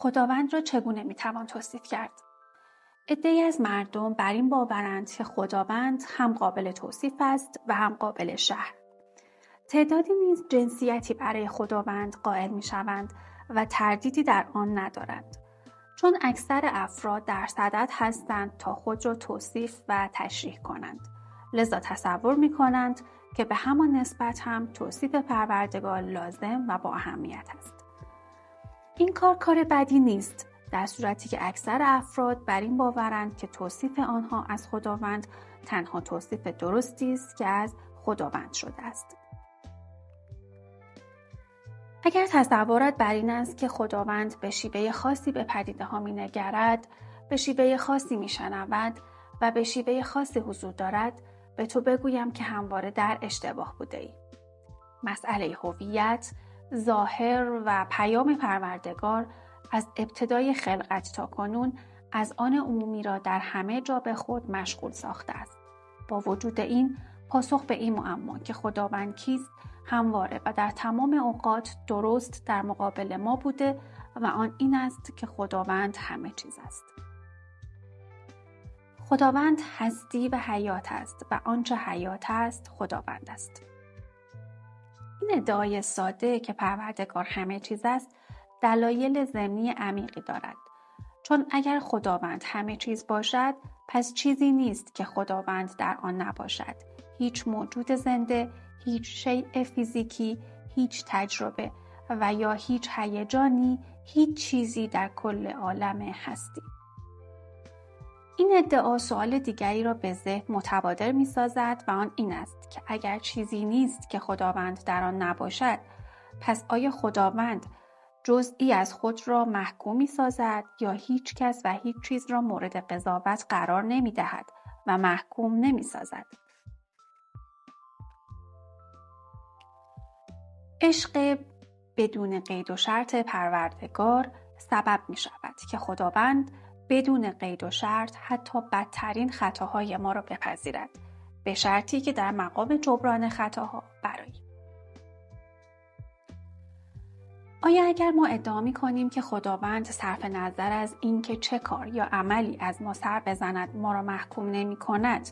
خداوند را چگونه میتوان توصیف کرد؟ عده‌ای از مردم بر این باورند که خداوند هم قابل توصیف است و هم قابل شرح. تعدادی نیز جنسیتی برای خداوند قائل میشوند و تردیدی در آن ندارند، چون اکثر افراد در صدد هستند تا خود را توصیف و تشریح کنند. لذا تصور می‌کنند که به همان نسبت هم توصیف پروردگار لازم و با اهمیت است. این کار بدی نیست، در صورتی که اکثر افراد بر این باورند که توصیف آنها از خداوند تنها توصیف درستی است که از خداوند شده است. اگر تصورت بر این است که خداوند به شیوه خاصی به پدیده ها می نگرد، به شیوه خاصی می شنود و به شیوه خاصی حضور دارد، به تو بگویم که همواره در اشتباه بوده ای. مسئله هویت، ظاهر و پیام پروردگار از ابتدای خلقت تا کنون از آن عمومی را در همه جا به خود مشغول ساخته است. با وجود این، پاسخ به این معما که خداوند کیست همواره و در تمام اوقات درست در مقابل ما بوده و آن این است که خداوند همه چیز است. خداوند هستی و حیات است و آنچه حیات است خداوند است. این ادعای ساده که پروردگار همه چیز است دلایل ضمنی عمیقی دارد، چون اگر خداوند همه چیز باشد پس چیزی نیست که خداوند در آن نباشد. هیچ موجود زنده، هیچ شیء فیزیکی، هیچ تجربه و یا هیچ هیجانی، هیچ چیزی در کل عالم هستی. این ادعا سوال دیگری را به ذهن متبادر می سازد و آن این است که اگر چیزی نیست که خداوند در آن نباشد، پس آیا خداوند جزئی از خود را محکوم می سازد یا هیچ کس و هیچ چیز را مورد قضاوت قرار نمی دهد و محکوم نمی سازد؟ عشق بدون قید و شرط پروردگار سبب می شود که خداوند بدون قید و شرط حتی بدترین خطاهای ما را بپذیرد، به شرطی که در مقام جبران خطاها برآییم. آیا اگر ما ادعا می‌کنیم که خداوند صرف نظر از اینکه چه کار یا عملی از ما سر بزند ما را محکوم نمی‌کند،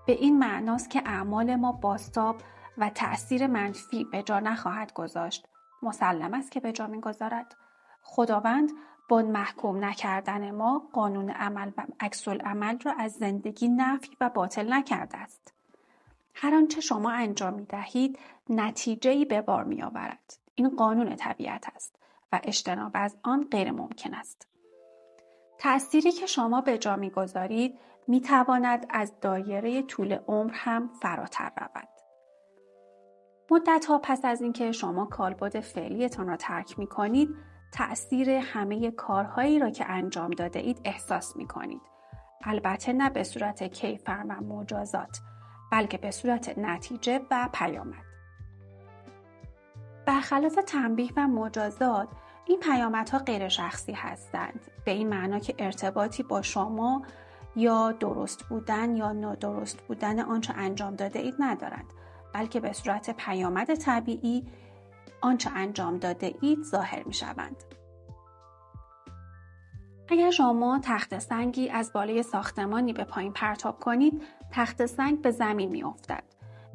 به این معناست که اعمال ما بازتاب و تأثیر منفی به جا نخواهد گذاشت؟ مسلم است که به جا می‌گذارد. خداوند با محکوم نکردن ما قانون عمل و عکس العمل را از زندگی نفی و باطل نکرده است. هر آنچه شما انجام می‌دهید نتیجه‌ای به بار می‌آورد. این قانون طبیعت است و اجتناب از آن غیر ممکن است. تأثیری که شما به جا می‌گذارید می‌تواند از دایره طول عمر هم فراتر رود. مدت‌ها پس از اینکه شما کالبد فعلیتان را ترک می‌کنید، تأثیر همه کارهایی را که انجام داده اید احساس می‌کنید. البته نه به صورت کیفر و مجازات، بلکه به صورت نتیجه و پیامد. برخلاف تنبیه و مجازات، این پیامدها غیر شخصی هستند، به این معنا که ارتباطی با شما یا درست بودن یا نادرست بودن آنچه انجام داده اید ندارند، بلکه به صورت پیامد طبیعی آنچه انجام داده اید ظاهر می شوند. اگر شما تخت سنگی از بالای ساختمانی به پایین پرتاب کنید، تخت سنگ به زمین می افتد.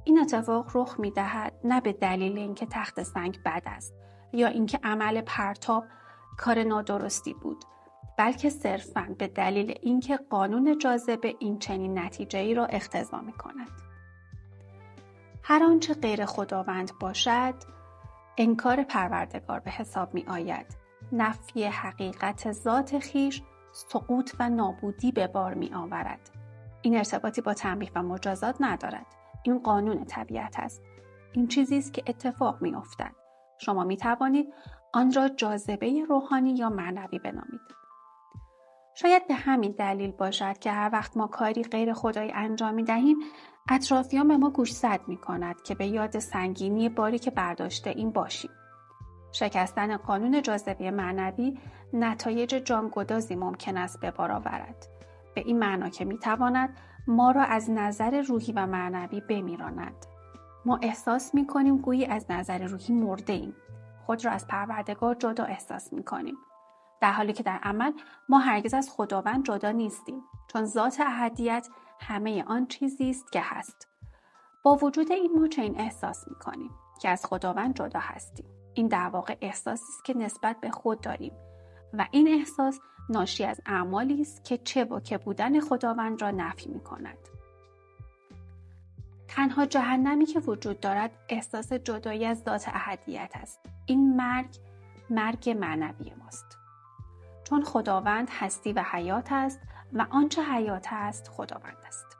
این اتفاق رخ می دهد نه به دلیل اینکه تخت سنگ بد است یا اینکه عمل پرتاب کار نادرستی بود، بلکه صرفاً به دلیل اینکه قانون جاذبه این چنین نتیجه‌ای را اقتضا می کند. هر آنچه غیر خداوند باشد، انکار پروردگار به حساب می آید. نفی حقیقت ذات خیش، سقوط و نابودی به بار می آورد. این ارتباطی با تنبیه و مجازات ندارد. این قانون طبیعت است. این چیزی است که اتفاق می افتد. شما می توانید آن را جاذبه روحانی یا معنوی بنامید. شاید به همین دلیل باشد که هر وقت ما کاری غیر خدایی انجام می دهیم، اطرافیان به ما گوشزد می کند که به یاد سنگینی باری که برداشته این باشیم. شکستن قانون جاذبه معنوی نتایج جانگدازی ممکن است به بار آورد. به این معنا که می تواند ما را از نظر روحی و معنوی بمیراند. ما احساس می کنیم گویی از نظر روحی مرده ایم. خود را از پروردگار جدا احساس می کنیم. در حالی که در عمل ما هرگز از خداوند جدا نیستیم، چون ذات احدیت همه آن چیزی است که هست. با وجود این ما چنین احساس می‌کنیم که از خداوند جدا هستیم. این در واقع احساسی است که نسبت به خود داریم و این احساس ناشی از اعمالی است که چه با که بودن خداوند را نفی می‌کند. تنها جهنمی که وجود دارد احساس جدایی از ذات احدیت است. این مرگ معنوی ماست. چون خداوند هستی و حیات است و آنچه حیات است خداوند است.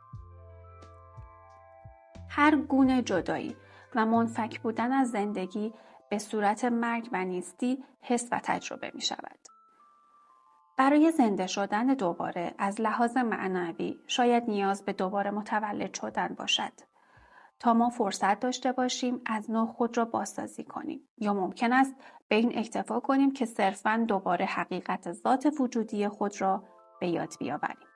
هر گونه جدایی و منفک بودن از زندگی به صورت مرگ و نیستی حس و تجربه می شود. برای زنده شدن دوباره از لحاظ معنوی شاید نیاز به دوباره متولد شدن باشد تا ما فرصت داشته باشیم از نو خود را بازسازی کنیم، یا ممکن است به این اکتفا کنیم که صرفاً دوباره حقیقت ذات وجودی خود را به یاد بیاوریم.